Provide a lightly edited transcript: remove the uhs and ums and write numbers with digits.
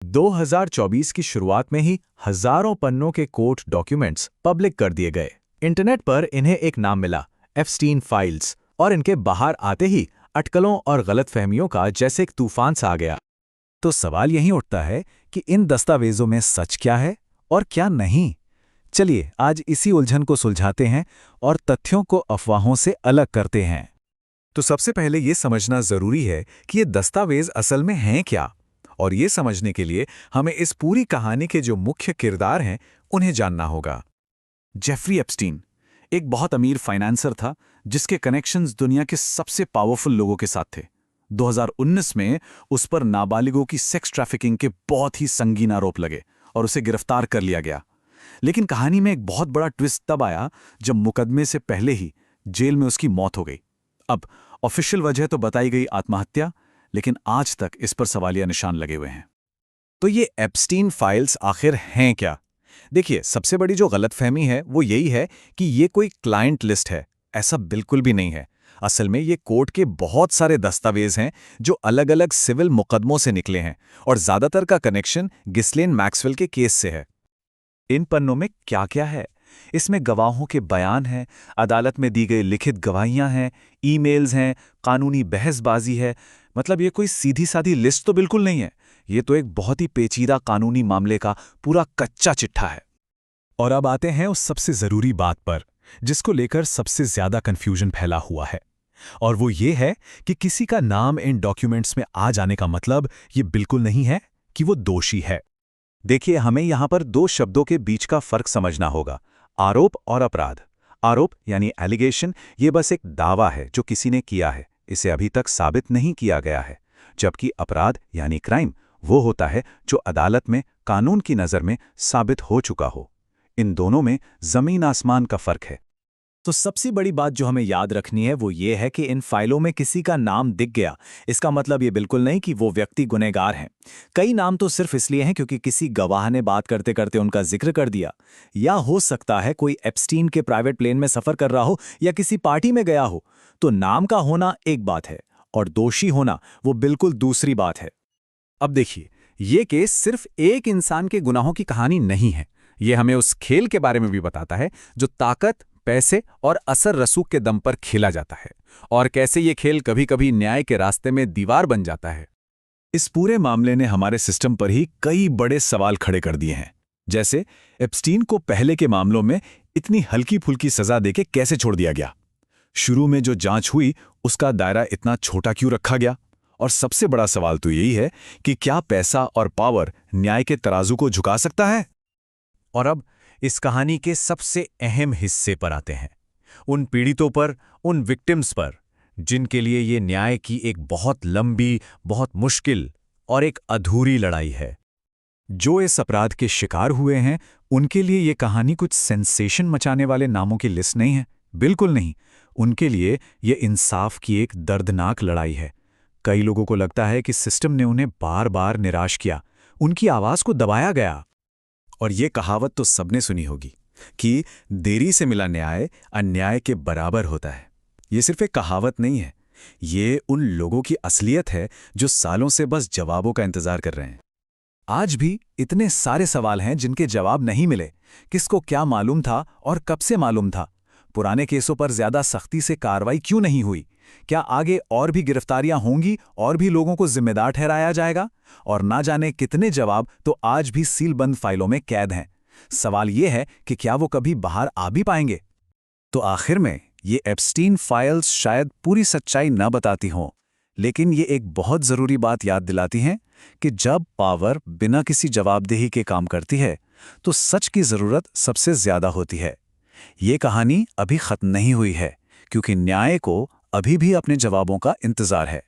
2024 की शुरुआत में ही हजारों पन्नों के कोर्ट डॉक्यूमेंट्स पब्लिक कर दिए गए। इंटरनेट पर इन्हें एक नाम मिला, एप्स्टीन फाइल्स, और इनके बाहर आते ही अटकलों और गलतफहमियों का जैसे एक तूफान सा आ गया। तो सवाल यही उठता है कि इन दस्तावेजों में सच क्या है और क्या नहीं। चलिए आज इसी उलझन को सुलझाते हैं और तथ्यों को अफवाहों से अलग करते हैं। तो सबसे पहले ये समझना जरूरी है कि ये दस्तावेज असल में हैं क्या, और ये समझने के लिए हमें इस पूरी कहानी के जो मुख्य किरदार हैं उन्हें जानना होगा। जेफरी एप्स्टीन एक बहुत अमीर फाइनेंसर था जिसके कनेक्शंस दुनिया के सबसे पावरफुल लोगों के साथ थे। 2019 में उस पर नाबालिगों की सेक्स ट्रैफिकिंग के बहुत ही संगीन आरोप लगे और उसे गिरफ्तार कर लिया गया। लेकिन कहानी में एक बहुत बड़ा ट्विस्ट तब आया जब मुकदमे से पहले ही जेल में उसकी मौत हो गई। अब ऑफिशियल वजह तो बताई गई आत्महत्या, लेकिन आज तक इस पर सवालिया निशान लगे हुए हैं। तो ये एप्स्टीन फाइल्स आखिर हैं क्या? देखिए, सबसे बड़ी जो गलतफहमी है वो यही है कि ये कोई क्लाइंट लिस्ट है। ऐसा बिल्कुल भी नहीं है। असल में ये कोर्ट के बहुत सारे दस्तावेज हैं जो अलग अलग सिविल मुकदमों से निकले हैं, और ज्यादातर का कनेक्शन गिस्लेन मैक्सवेल के केस से है। इन पन्नों में क्या क्या है? इसमें गवाहों के बयान हैं, अदालत में दी गई लिखित गवाहियां हैं, ईमेल्स हैं, कानूनी बहसबाजी है। मतलब ये कोई सीधी सादी लिस्ट तो बिल्कुल नहीं है। ये तो एक बहुत ही पेचीदा कानूनी मामले का पूरा कच्चा चिट्ठा है। और अब आते हैं उस सबसे जरूरी बात पर, जिसको लेकर सबसे ज्यादा कंफ्यूजन फैला हुआ है। और वो ये है कि किसी का नाम इन डॉक्यूमेंट्स में आ जाने का मतलब ये बिल्कुल नहीं है कि वो दोषी है। देखिए, हमें यहां पर दो शब्दों के बीच का फर्क समझना होगा, आरोप और अपराध। आरोप यानी एलिगेशन, ये बस एक दावा है जो किसी ने किया है, इसे अभी तक साबित नहीं किया गया है। जबकि अपराध यानी क्राइम वो होता है जो अदालत में कानून की नज़र में साबित हो चुका हो। इन दोनों में जमीन आसमान का फर्क है। तो सबसे बड़ी बात जो हमें याद रखनी है वो ये है कि इन फाइलों में किसी का नाम दिख गया, इसका मतलब ये बिल्कुल नहीं कि वो व्यक्ति गुनहगार हैं। कई नाम तो सिर्फ इसलिए हैं क्योंकि किसी गवाह ने बात करते करते उनका जिक्र कर दिया। या हो सकता है कोई एप्स्टीन के प्राइवेट प्लेन में सफर कर रहा हो या किसी पार्टी में गया हो। तो नाम का होना एक बात है और दोषी होना वो बिल्कुल दूसरी बात है। अब देखिए, ये केस सिर्फ एक इंसान के गुनाहों की कहानी नहीं है। ये हमें उस खेल के बारे में भी बताता है जो ताकत, पैसे और असर रसूख के दम पर खेला जाता है, और कैसे ये खेल कभी कभी न्याय के रास्ते में दीवार बन जाता है। इस पूरे मामले ने हमारे सिस्टम पर ही कई बड़े सवाल खड़े कर दिए हैं। जैसे एप्स्टीन को पहले के मामलों में इतनी हल्की फुल्की सजा देके कैसे छोड़ दिया गया? शुरू में जो जांच हुई उसका दायरा इतना छोटा क्यों रखा गया? और सबसे बड़ा सवाल तो यही है कि क्या पैसा और पावर न्याय के तराजू को झुका सकता है? और अब इस कहानी के सबसे अहम हिस्से पर आते हैं, उन पीड़ितों पर, उन विक्टिम्स पर, जिनके लिए ये न्याय की एक बहुत लंबी, बहुत मुश्किल और एक अधूरी लड़ाई है। जो इस अपराध के शिकार हुए हैं, उनके लिए ये कहानी कुछ सेंसेशन मचाने वाले नामों की लिस्ट नहीं है, बिल्कुल नहीं। उनके लिए ये इंसाफ की एक दर्दनाक लड़ाई है। कई लोगों को लगता है कि सिस्टम ने उन्हें बार बार निराश किया, उनकी आवाज को दबाया गया। और ये कहावत तो सबने सुनी होगी कि देरी से मिला न्याय अन्याय के बराबर होता है। ये सिर्फ एक कहावत नहीं है, ये उन लोगों की असलियत है जो सालों से बस जवाबों का इंतजार कर रहे हैं। आज भी इतने सारे सवाल हैं जिनके जवाब नहीं मिले। किसको क्या मालूम था और कब से मालूम था? पुराने केसों पर ज्यादा सख्ती से कार्रवाई क्यों नहीं हुई? क्या आगे और भी गिरफ्तारियां होंगी और भी लोगों को जिम्मेदार ठहराया जाएगा? और ना जाने कितने जवाब तो आज भी सीलबंद फाइलों में कैद हैं। सवाल यह है कि क्या वो कभी बाहर आ भी पाएंगे? तो आखिर में ये एप्स्टीन फाइल्स शायद पूरी सच्चाई न बताती हों, लेकिन ये एक बहुत जरूरी बात याद दिलाती हैं कि जब पावर बिना किसी जवाबदेही के काम करती है तो सच की जरूरत सबसे ज्यादा होती है। ये कहानी अभी खत्म नहीं हुई है, क्योंकि न्याय को अभी भी अपने जवाबों का इंतजार है।